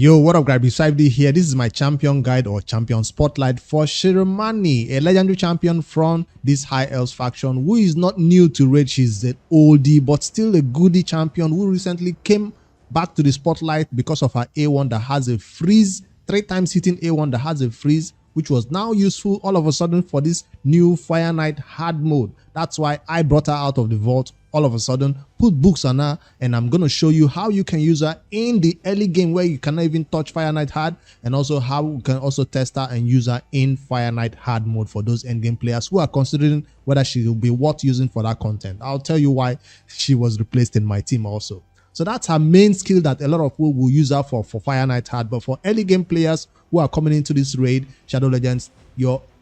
Yo, what up, guys? Beside here, this is my champion guide or champion spotlight for Shirimani, a legendary champion from this High Elves faction who is not new to raid. She's an oldie but still a goodie champion who recently came back to the spotlight because of her A1 that has a freeze, 3 times hitting A1 that has a freeze, which was now useful all of a sudden for this new Fire Knight hard mode. That's why I brought her out of the vault all of a sudden, put books on her, and I'm going to show you how you can use her in the early game where you cannot even touch Fire Knight hard, and also how you can also test her and use her in Fire Knight hard mode for those endgame players who are considering whether she will be worth using for that content. I'll tell you why she was replaced in my team also. So that's her main skill that a lot of people will use her for Fire Knight hard. But for early game players who are coming into this raid, Shadow Legends,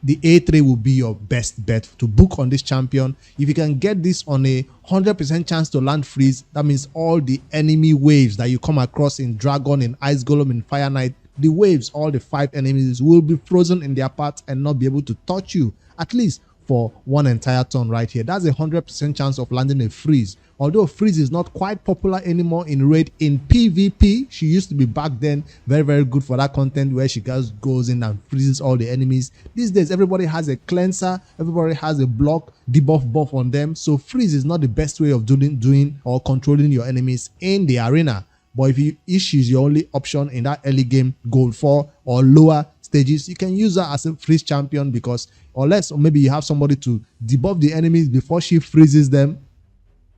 the A3 will be your best bet to book on this champion. If you can get this on a 100% chance to land freeze, that means all the enemy waves that you come across in Dragon, in Ice Golem, in Fire Knight, the waves, all the 5 enemies will be frozen in their path and not be able to touch you, at least for one entire turn right here. That's a 100% chance of landing a freeze. Although freeze is not quite popular anymore in raid, in PvP she used to be back then very good for that content where she just goes in and freezes all the enemies. These days everybody has a cleanser, everybody has a block debuff buff on them, so freeze is not the best way of doing or controlling your enemies in the arena. But if you issues your only option in that early game, gold 4 or lower stages, you can use her as a freeze champion, because unless maybe you have somebody to debuff the enemies before she freezes them,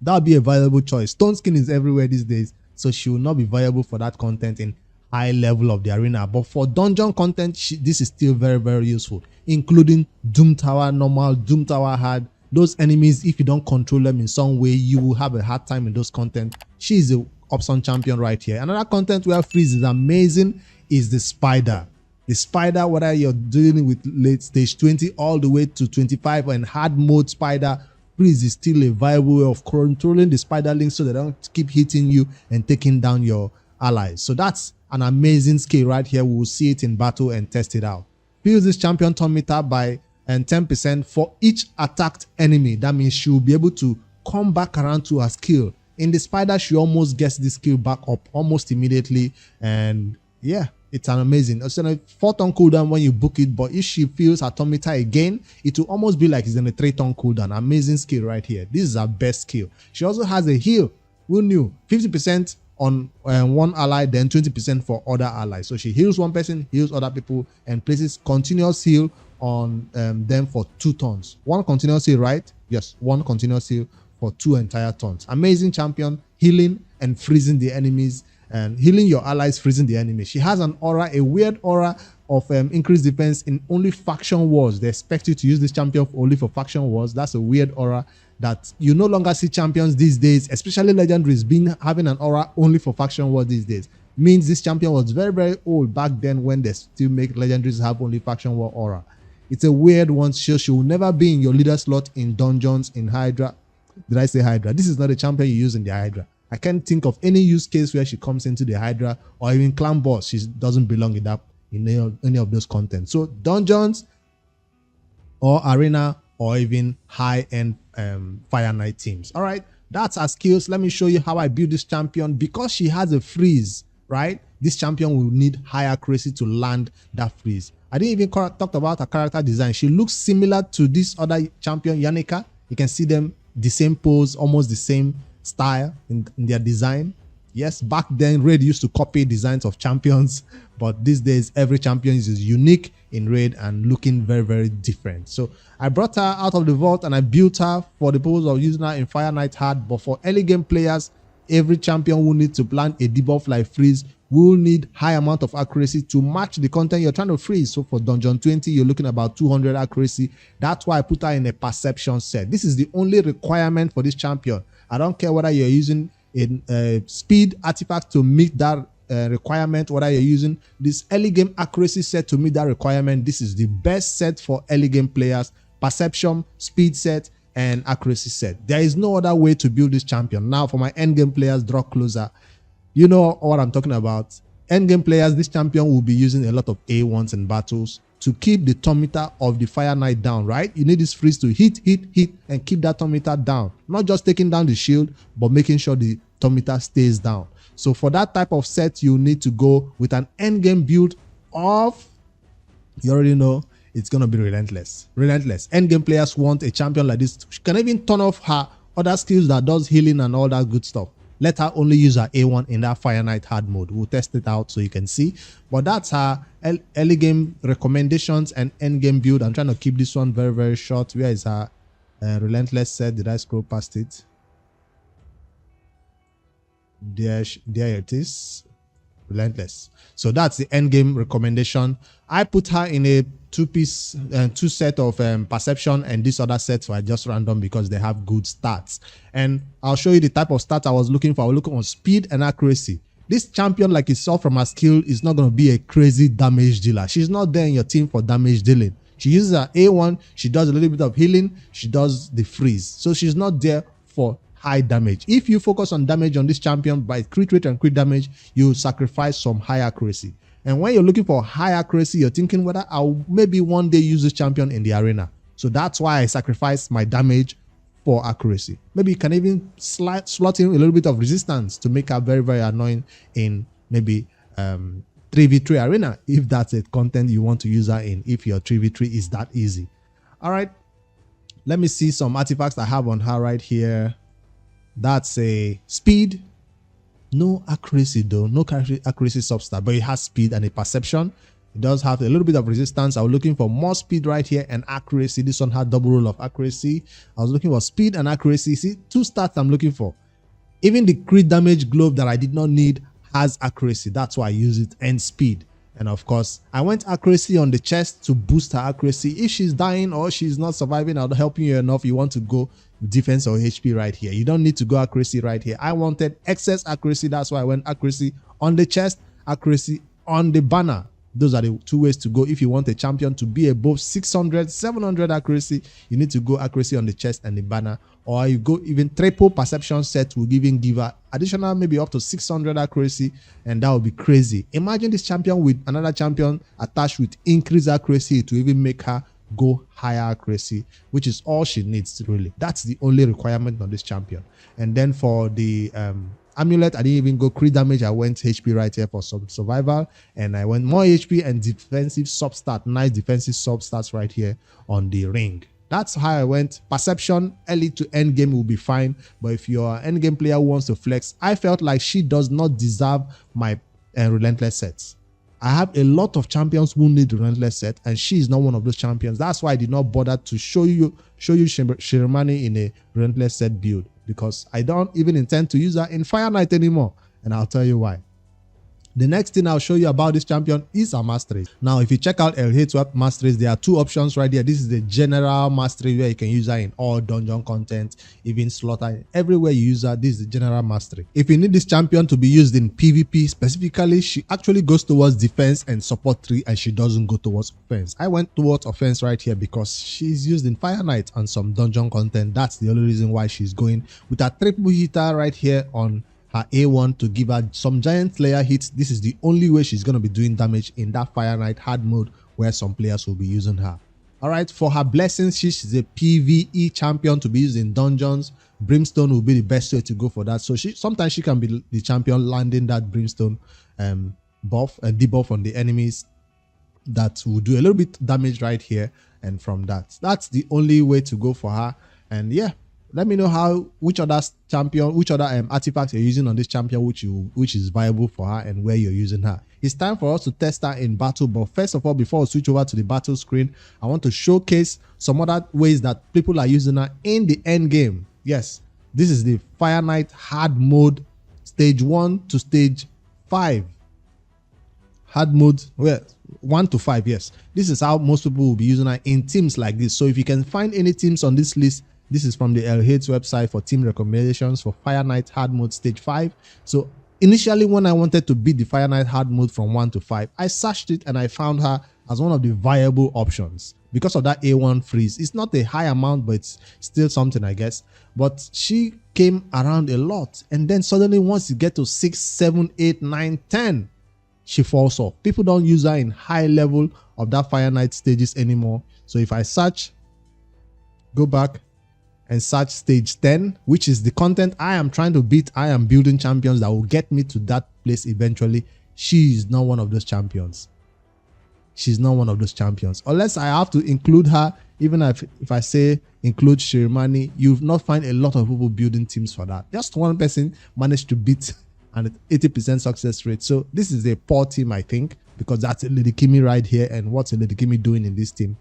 that would be a viable choice. Stone skin is everywhere these days, so she will not be viable for that content in high level of the arena. But for dungeon content, this is still very useful, including Doom Tower normal, Doom Tower hard. Those enemies, if you don't control them in some way, you will have a hard time in those content. She is a option champion right here. Another content where freeze is amazing is the spider. The spider, whether you're dealing with late stage 20 all the way to 25 and hard mode spider, freeze is still a viable way of controlling the spiderlings so they don't keep hitting you and taking down your allies. So that's an amazing skill right here. We will see it in battle and test it out. Fills this champion turn meter by 10% for each attacked enemy. That means she will be able to come back around to her skill. In the spider, she almost gets this skill back up almost immediately, and yeah, it's an amazing. It's on a 4-turn cooldown when you book it, but if she fills her turn meter again, it will almost be like it's in a 3-turn cooldown. Amazing skill right here. This is her best skill. She also has a heal. Who knew? 50% on one ally, then 20% for other allies. So she heals one person, heals other people, and places continuous heal on them for 2 turns. One continuous heal, right? Yes, one continuous heal for 2 entire turns. Amazing champion, healing and freezing the enemies, and healing your allies, freezing the enemy. She has an aura, a weird aura of increased defense in only faction wars. They expect you to use this champion only for faction wars. That's a weird aura that you no longer see champions these days, especially legendaries having an aura only for faction wars these days. Means this champion was very old back then when they still make legendaries have only faction war aura. It's a weird one. She will never be in your leader slot in dungeons, in Hydra. Did I say Hydra? This is not a champion you use in the Hydra. I can't think of any use case where she comes into the Hydra or even clan boss. She doesn't belong in any of those contents. So dungeons or arena or even high-end Fire Knight teams. All right, that's her skills. Let me show you how I build this champion. Because she has a freeze, right? This champion will need high accuracy to land that freeze. I didn't even talk about her character design. She looks similar to this other champion, Yannicka. You can see them the same pose, almost the same style in their design. Yes, back then raid used to copy designs of champions, but these days every champion is unique in raid and looking very different. So I brought her out of the vault and I built her for the purpose of using her in Fire Knight hard. But for early game players, every champion will need to plant a debuff like freeze, will need high amount of accuracy to match the content you're trying to freeze. So for dungeon 20, you're looking about 200 accuracy. That's why I put her in a perception set. This is the only requirement for this champion. I don't care whether you're using a speed artifact to meet that requirement, whether you're using this early game accuracy set to meet that requirement. This is the best set for early game players: perception, speed set, and accuracy set. There is no other way to build this champion. Now for my end game players, draw closer. You know what I'm talking about. End game players, this champion will be using a lot of A1s in battles to keep the turn meter of the Fire Knight down, right? You need this freeze to hit, and keep that turn meter down. Not just taking down the shield, but making sure the turn meter stays down. So for that type of set, you need to go with an endgame build of, you already know, it's going to be Relentless. Relentless. Endgame players want a champion like this. She can even turn off her other skills that does healing and all that good stuff. Let her only use her A1 in that Fire Knight hard mode. We'll test it out so you can see. But that's her early game recommendations and end game build. I'm trying to keep this one very, very short. Where is her Relentless set? Did I scroll past it? There it is. Relentless. So that's the end game recommendation. I put her in a two set of perception, and this other sets were just random because they have good stats. And I'll show you the type of stats I was looking for. I was looking on speed and accuracy. This champion, like you saw from her skill, is not going to be a crazy damage dealer. She's not there in your team for damage dealing. She uses her A1, she does a little bit of healing, she does the freeze. So she's not there for high damage. If you focus on damage on this champion by crit rate and crit damage, you sacrifice some high accuracy. And when you're looking for high accuracy, you're thinking whether I'll maybe one day use this champion in the arena. So that's why I sacrifice my damage for accuracy. Maybe you can even slot in a little bit of resistance to make her very, very annoying in maybe 3v3 arena, if that's a content you want to use her in, if your 3v3 is that easy. All right, let me see some artifacts I have on her right here. That's a speed, no accuracy though, no accuracy substat, but it has speed and a perception. It does have a little bit of resistance. I was looking for more speed right here and accuracy. This one had double roll of accuracy. I was looking for speed and accuracy. See, two stats I'm looking for. Even the crit damage glove that I did not need has accuracy. That's why I use it, and speed. And of course, I went accuracy on the chest to boost her accuracy. If she's dying or she's not surviving or not helping you enough, you want to go defense or HP right here. You don't need to go accuracy right here. I wanted excess accuracy. That's why I went accuracy on the chest, accuracy on the banner. Those are the two ways to go. If you want a champion to be above 600, 700 accuracy, you need to go accuracy on the chest and the banner. Or you go even triple perception set will even give her additional maybe up to 600 accuracy, and that would be crazy. Imagine this champion with another champion attached with increased accuracy to even make her go higher accuracy, which is all she needs really. That's the only requirement on this champion. And then for the amulet, I didn't even go crit damage. I went HP right here for some survival, and I went more HP and defensive substat. Nice defensive substats right here on the ring. That's how I went. Perception early to end game will be fine, but if you're an end game player who wants to flex, I felt like she does not deserve my relentless sets. I have a lot of champions who need relentless set, and she is not one of those champions. That's why I did not bother to show you Shirimani in a relentless set build, because I don't even intend to use her in Fire Knight anymore, and I'll tell you why. The next thing I'll show you about this champion is our Masteries. Now, if you check out LH Masteries, there are two options right here. This is the general Mastery where you can use her in all dungeon content, even slaughter, everywhere you use her. This is the general Mastery. If you need this champion to be used in PvP specifically, she actually goes towards defense and support 3, and she doesn't go towards offense. I went towards offense right here because she's used in Fire Knight and some dungeon content. That's the only reason why she's going with a triple hitter right here on her A1 to give her some giant layer hits. This is the only way she's going to be doing damage in that Fire Knight hard mode where some players will be using her. All right, for her blessings, she's a PvE champion to be used in dungeons. Brimstone will be the best way to go for that. So sometimes she can be the champion landing that Brimstone buff and debuff on the enemies that will do a little bit damage right here. And from that's the only way to go for her. And yeah, let me know which other artifacts you're using on this champion, which is viable for her, and where you're using her. It's time for us to test her in battle, but first of all, before we switch over to the battle screen, I want to showcase some other ways that people are using her in the end game. Yes, this is the Fire Knight hard mode, stage 1 to stage 5. Hard mode, well, 1 to 5, yes. This is how most people will be using her in teams like this. So if you can find any teams on this list, this is from the LH website for team recommendations for Fire Knight hard mode stage 5. So initially, when I wanted to beat the Fire Knight hard mode from 1 to 5, I searched it and I found her as one of the viable options because of that A1 freeze. It's not a high amount, but it's still something, I guess. But she came around a lot, and then suddenly once you get to 6, 7, 8, 9, 10, she falls off. People don't use her in high level of that Fire Knight stages anymore. So if I search, go back and search stage 10, which is the content I am trying to beat. I am building champions that will get me to that place eventually. She is not one of those champions. She's not one of those champions. Unless I have to include her, even if I say include Shirimani, you'll not find a lot of people building teams for that. Just one person managed to beat an 80% success rate. So this is a poor team, I think, because that's a Lady Kimi right here. And what's a Lady Kimi doing in this team?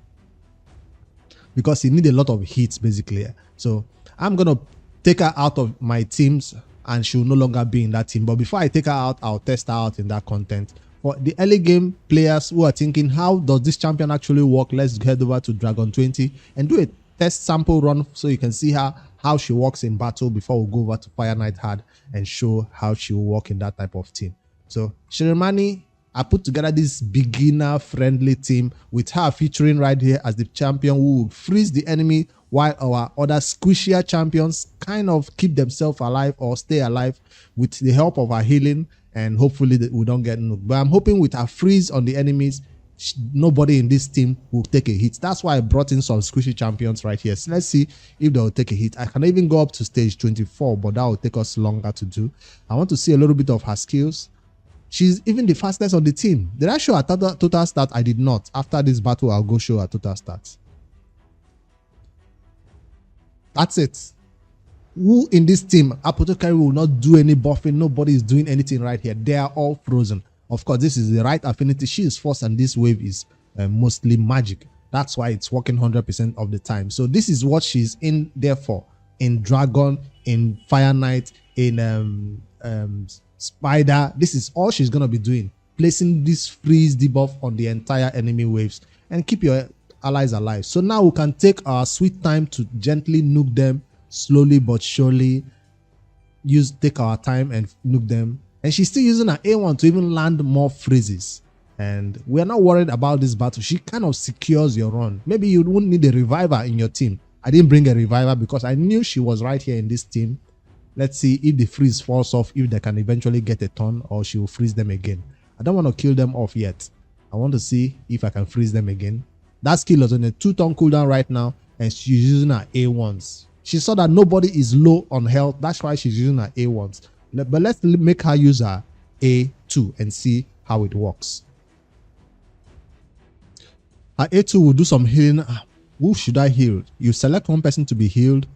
Because he need a lot of hits, basically. So I'm going to take her out of my teams and she'll no longer be in that team. But before I take her out, I'll test her out in that content. For the early game players who are thinking, how does this champion actually work? Let's head over to Dragon 20 and do a test sample run so you can see how she works in battle before we go over to Fire Knight Hard and show how she will work in that type of team. So Shirimani, I put together this beginner friendly team with her featuring right here as the champion who will freeze the enemy while our other squishier champions kind of keep themselves alive or stay alive with the help of our healing, and hopefully we don't get nuked. But I'm hoping with our freeze on the enemies, nobody in this team will take a hit. That's why I brought in some squishy champions right here. So let's see if they'll take a hit. I can even go up to stage 24, but that will take us longer to do. I want to see a little bit of her skills. She's even the fastest on the team. Did I show her total stat? I did not. After this battle, I'll go show her total stats. That's it. Who in this team, Apothecary, will not do any buffing. Nobody is doing anything right here. They are all frozen. Of course, this is the right affinity. She is force and this wave is mostly magic. That's why it's working 100% of the time. So this is what she's in there for. In Dragon, in Fire Knight, in Spider. This is all she's going to be doing. Placing this freeze debuff on the entire enemy waves and keep your allies alive. So now we can take our sweet time to gently nuke them slowly but surely. Take our time and nuke them. And she's still using her A1 to even land more freezes. And we're not worried about this battle. She kind of secures your run. Maybe you wouldn't need a reviver in your team. I didn't bring a reviver because I knew she was right here in this team. Let's see if the freeze falls off, if they can eventually get a turn or she will freeze them again. I don't want to kill them off yet. I want to see if I can freeze them again. That skill is on a 2-turn cooldown right now and she's using her A1s. She saw that nobody is low on health. That's why she's using her A1s. But let's make her use her A2 and see how it works. Her A2 will do some healing. Who should I heal? You select one person to be healed.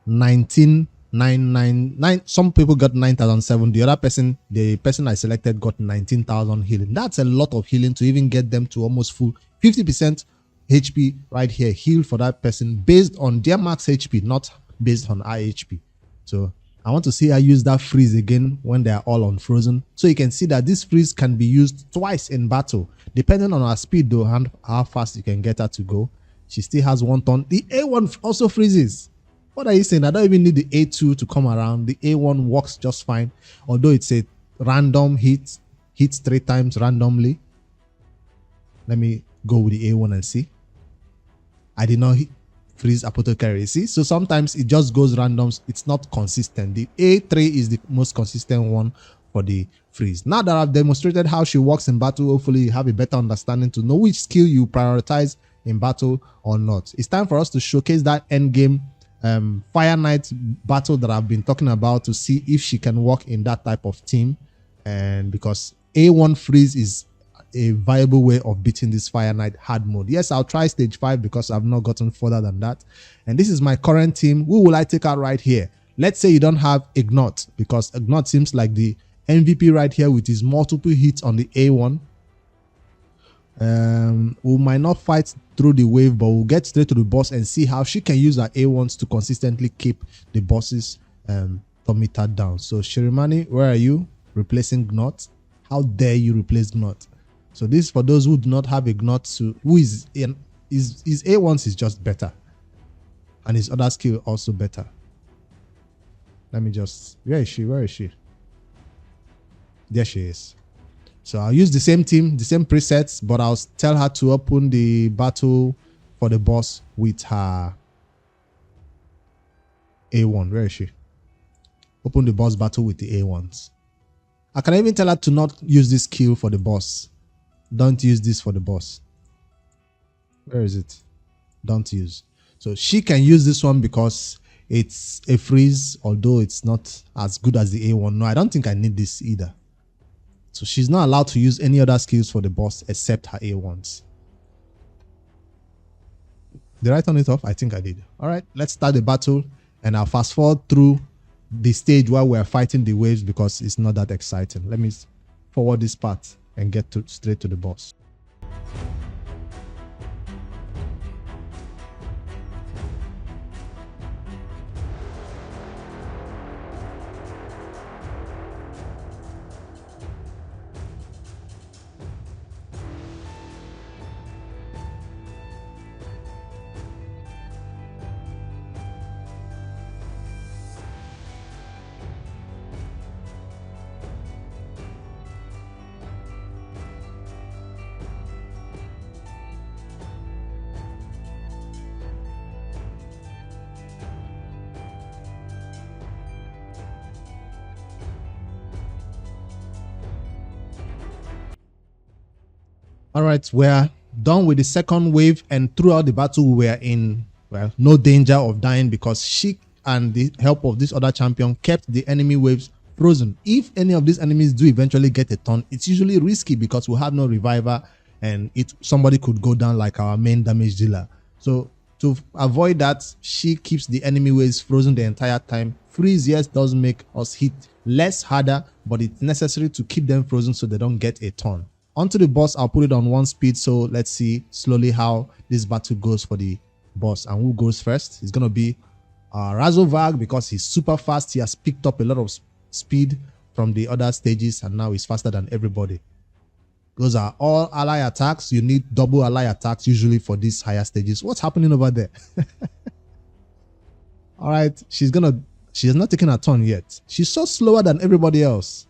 19,999. Some people got 9,007. The other person, the person I selected, got 19,000 healing. That's a lot of healing to even get them to almost full 50% HP right here. Healed for that person based on their max HP, not based on our HP. So I want to see her use that freeze again when they are all unfrozen. So you can see that this freeze can be used twice in battle, depending on her speed though and how fast you can get her to go. She still has 1 turn. The A1 also freezes. What are you saying? I don't even need the A2 to come around. The A1 works just fine. Although it's a random hits 3 times randomly. Let me go with the A1 and see. I did not freeze Apothecary. See? So sometimes it just goes randoms. It's not consistent. The A3 is the most consistent one for the freeze. Now that I've demonstrated how she works in battle, hopefully you have a better understanding to know which skill you prioritize in battle or not. It's time for us to showcase that end game Fire Knight battle that I've been talking about to see if she can work in that type of team. And because A1 freeze is a viable way of beating this Fire Knight hard mode. Yes, I'll try stage 5 because I've not gotten further than that. And this is my current team. Who will I take out right here? Let's say you don't have GNUT, because GNUT seems like the MVP right here with his multiple hits on the A1. We might not fight through the wave, but we'll get straight to the boss and see how she can use her A1s to consistently keep the boss's meter down. So Shirimani, where are you? Replacing GNUT? How dare you replace GNUT? So this is for those who do not have a GNUT, who is in his A1s is just better, and his other skill also better. Let me just, where is she? Where is she? There she is. So I'll use the same team, the same presets, but I'll tell her to open the battle for the boss with her A1. Where is she? Open the boss battle with the A1s. I can even tell her to not use this skill for the boss. Don't use this for the boss. Where is it? Don't use. So she can use this one because it's a freeze, although it's not as good as the A1. No, I don't think I need this either. So she's not allowed to use any other skills for the boss except her A1s. Did I turn it off? I think I did. All right, let's start the battle, and I'll fast forward through the stage while we're fighting the waves because it's not that exciting. Let me forward this part and get straight to the boss. All right, we're done with the second wave, and throughout the battle we were in, well, no danger of dying because she and the help of this other champion kept the enemy waves frozen. If any of these enemies do eventually get a turn, it's usually risky because we have no reviver and somebody could go down like our main damage dealer. So to avoid that, she keeps the enemy waves frozen the entire time. Freeze, yes, does make us hit less harder, but it's necessary to keep them frozen so they don't get a turn. Onto the boss, I'll put it on 1 speed, so let's see slowly how this battle goes for the boss. And who goes first? It's going to be Razovag because he's super fast. He has picked up a lot of speed from the other stages and now he's faster than everybody. Those are all ally attacks. You need double ally attacks usually for these higher stages. What's happening over there? All right, she has not taken her turn yet. She's so slower than everybody else.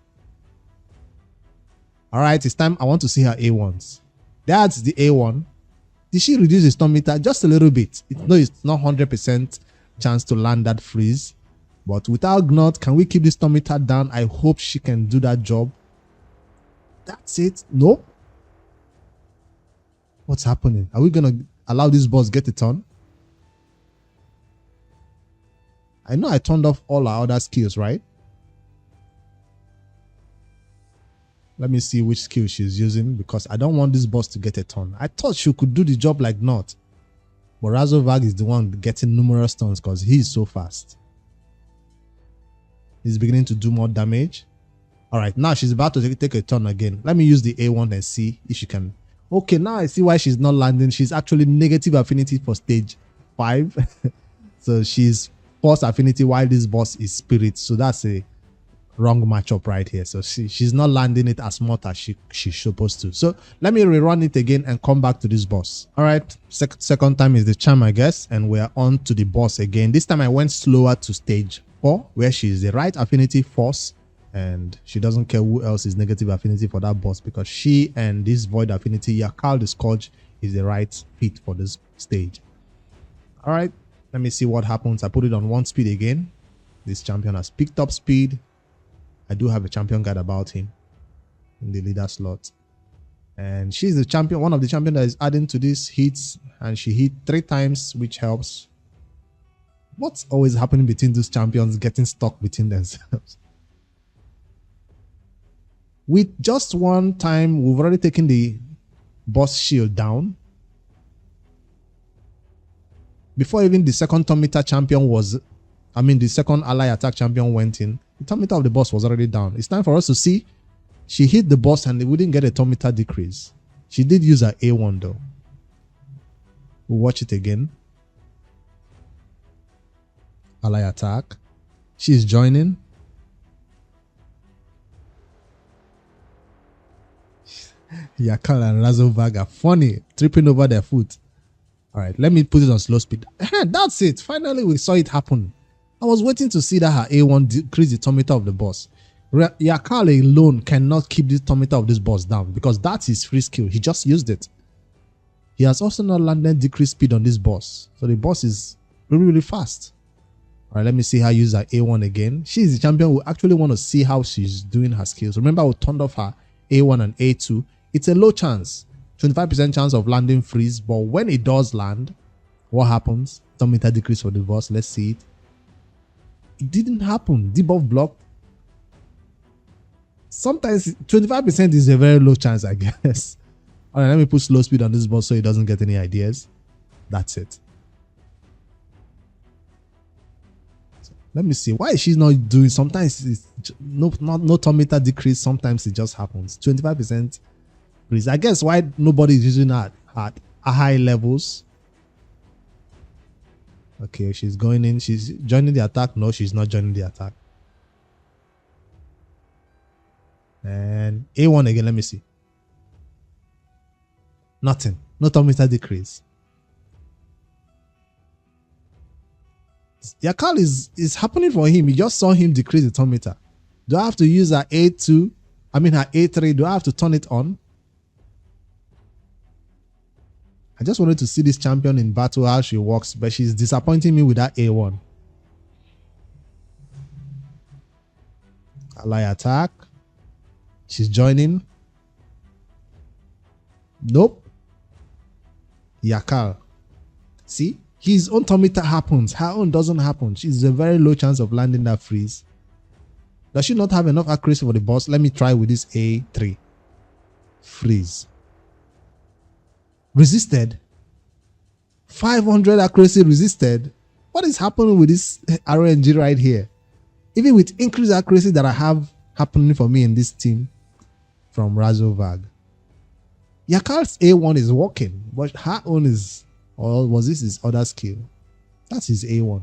All right, it's time. I want to see her A1s. That's the A1. Did she reduce the stun meter just a little bit? No, it's not 100% chance to land that freeze. But without GNUT, can we keep the stun meter down? I hope she can do that job. That's it. Nope. What's happening? Are we going to allow this boss get a turn? I know I turned off all our other skills, right? Let me see which skill she's using because I don't want this boss to get a turn. I thought she could do the job like GNUT. But Razovag is the one getting numerous turns because he's so fast. He's beginning to do more damage. All right, now she's about to take a turn again. Let me use the A1 and see if she can. Okay, now I see why she's not landing. She's actually negative affinity for stage 5. So she's force affinity while this boss is spirit. So that's a wrong matchup right here. So she's not landing it as much as she's supposed to. So let me rerun it again and come back to this boss. All right, second time is the charm, I guess, and we're on to the boss again. This time I went slower to stage 4 where she's the right affinity force and she doesn't care who else is negative affinity for that boss because she and this void affinity Yakal the Scourge is the right fit for this stage. All right, let me see what happens. I put it on 1 speed again. This champion has picked up speed. I do have a champion guide about him in the leader slot. And she's the champion, one of the champions that is adding to these hits. And she hit 3 times, which helps. What's always happening between those champions getting stuck between themselves? With just 1 time, we've already taken the boss shield down. Before even the second turn meter champion the second ally attack champion went in, the turn meter of the boss was already down. It's time for us to see. She hit the boss and we didn't get a turn meter decrease. She did use her A1 though. We'll watch it again. Ally attack. She's joining. Yakal and Razovag are funny, tripping over their foot. All right, let me put it on slow speed. That's it. Finally, we saw it happen. I was waiting to see that her A1 decrease the turn meter of the boss. Yakal alone cannot keep the turn meter of this boss down because that's his free skill. He just used it. He has also not landed decreased speed on this boss. So the boss is really, really fast. All right, let me see her use her A1 again. She's the champion. We actually want to see how she's doing her skills. Remember, we turned off her A1 and A2. It's a low chance, 25% chance of landing freeze. But when it does land, what happens? Some meter decrease for the boss. Let's see it. It didn't happen. Debuff blocked. Sometimes 25% is a very low chance, I guess. All right, let me put slow speed on this boss so he doesn't get any ideas. That's it. So let me see. Why is she not doing? Sometimes it's no turn meter decrease. Sometimes it just happens. 25% freeze. I guess why nobody is using that at high levels. Okay, she's going in. She's joining the attack. No, she's not joining the attack. And A1 again. Let me see. Nothing. No turn meter decrease. Yakal is happening for him. You just saw him decrease the turn meter. Do I have to use her A2? I mean her A3. Do I have to turn it on? I just wanted to see this champion in battle, how she works, but she's disappointing me with that A1. Ally attack. She's joining. Nope. Yakal. See? His own turn meter happens. Her own doesn't happen. She's a very low chance of landing that freeze. Does she not have enough accuracy for the boss? Let me try with this A3. Freeze. Resisted. 500 accuracy resisted. What is happening with this RNG right here? Even with increased accuracy that I have happening for me in this team from Razovag. Yakal's A1 is working, but her own is, or was this his other skill? That's his A1.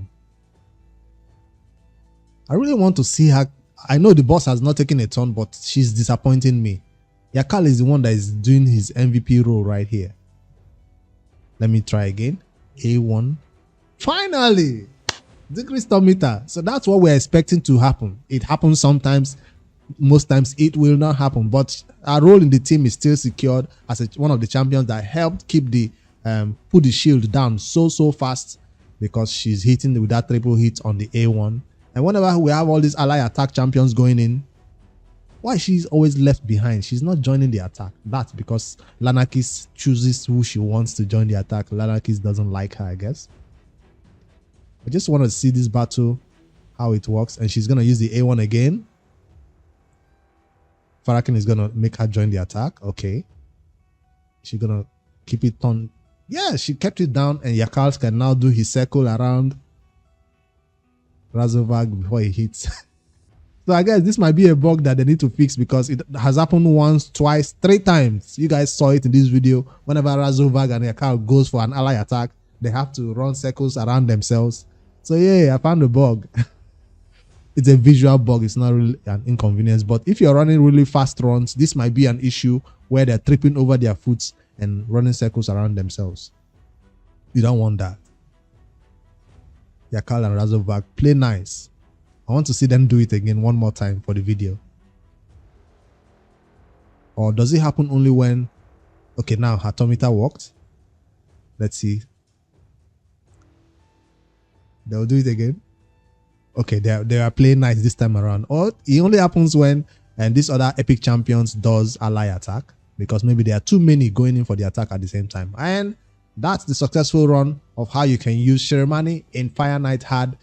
I really want to see her. I know the boss has not taken a turn, but she's disappointing me. Yakal is the one that is doing his MVP role right here. Let me try again. A1. Finally! Decrease turn meter. So that's what we're expecting to happen. It happens sometimes. Most times it will not happen. But our role in the team is still secured as one of the champions that helped keep the put the shield down so fast, because she's hitting with that triple hit on the A1. And whenever we have all these ally attack champions going in, why she's always left behind? She's not joining the attack. That's because Lanakis chooses who she wants to join the attack. Lanakis doesn't like her, I guess. I just want to see this battle, how it works. And she's going to use the A1 again. Farakin is going to make her join the attack. Okay. She's going to keep it on. Yeah, she kept it down. And Yakals can now do his circle around Razovag before he hits. So I guess this might be a bug that they need to fix, because it has happened once, twice, 3 times. You guys saw it in this video. Whenever Razovag and Yakal goes for an ally attack, they have to run circles around themselves. So yeah, I found a bug. It's a visual bug. It's not really an inconvenience. But if you're running really fast runs, this might be an issue where they're tripping over their foot and running circles around themselves. You don't want that. Yakal and Razovag, play nice. I want to see them do it again one more time for the video. Or does it happen only when... Okay, now her turn meter worked. Let's see. They'll do it again. Okay, they are playing nice this time around. Or it only happens when this other epic champions does ally attack, because maybe there are too many going in for the attack at the same time. And that's the successful run of how you can use Shirimani in Fire Knight Hard.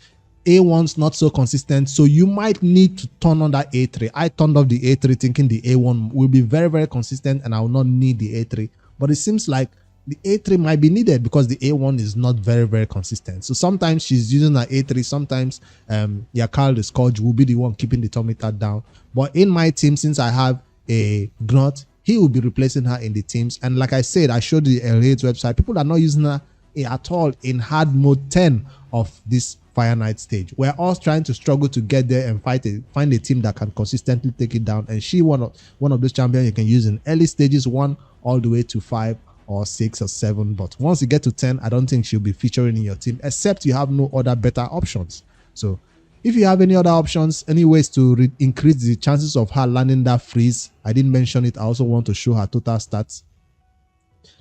A1's not so consistent, so you might need to turn on that A3. I turned off the A3 thinking the A1 will be very consistent and I will not need the A3. But it seems like the A3 might be needed because the A1 is not very consistent. So sometimes she's using her A3, sometimes Yakal the Scourge will be the one keeping the turn meter down. But in my team, since I have a GNUT, he will be replacing her in the teams. And like I said, I showed the L8 website, people are not using her at all in hard mode 10 of this Fire Knight stage. We're all trying to struggle to get there and find a team that can consistently take it down. And she one of those champions you can use in early stages 1 all the way to 5 or 6 or 7. But once you get to 10, I don't think she'll be featuring in your team, except you have no other better options. So if you have any other options, any ways to increase the chances of her landing that freeze, I didn't mention it. I also want to show her total stats.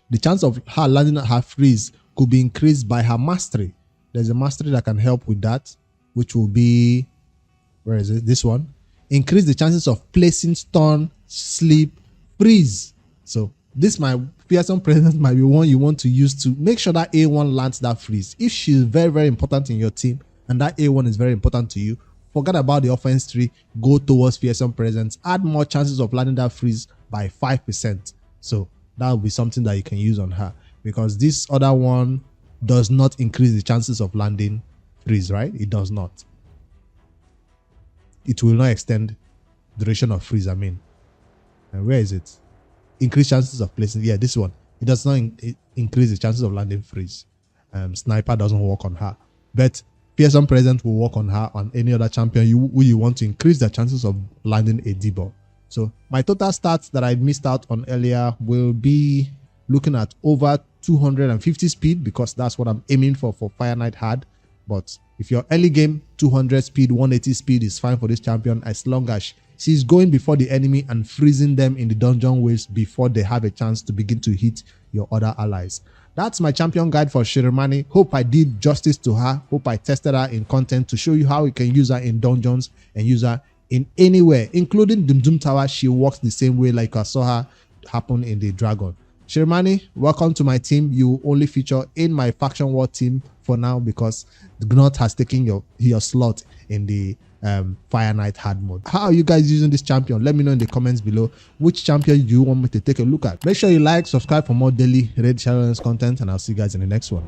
The chance of her landing her freeze could be increased by her mastery. There's a mastery that can help with that. which will be, where is it? This one. Increase the chances of placing stun, sleep, freeze. So this my fearsome presence might be one you want to use to make sure that A1 lands that freeze. If she's very, very important in your team and that A1 is very important to you, forget about the offense tree, go towards fearsome presence, add more chances of landing that freeze by 5%. So that will be something that you can use on her, because this other one does not increase the chances of landing freeze, right? It does not. It will not extend duration of freeze, I mean. And where is it? Increase chances of placing. Yeah, this one. It does not increase the chances of landing freeze. Sniper doesn't work on her. But fearsome presence will work on her, on any other champion who you want to increase the chances of landing a debuff. So my total stats that I missed out on earlier will be looking at over 250 speed, because that's what I'm aiming for Fire Knight hard. But if you're early game, 200 speed, 180 speed is fine for this champion, as long as she's going before the enemy and freezing them in the dungeon waves before they have a chance to begin to hit your other allies. That's my champion guide for Shirimani. Hope I did justice to her. Hope I tested her in content to show you how you can use her in dungeons and use her in anywhere, including Doom Tower. She works the same way like I saw her happen in the Dragon. Shirimani, welcome to my team. You only feature in my faction war team for now, because the GNUT has taken your slot in the Fire Knight hard mode. How are you guys using this champion? Let me know in the comments below. Which champion do you want me to take a look at? Make sure you like, subscribe for more daily Raid Shadowlands content, and I'll see you guys in the next one.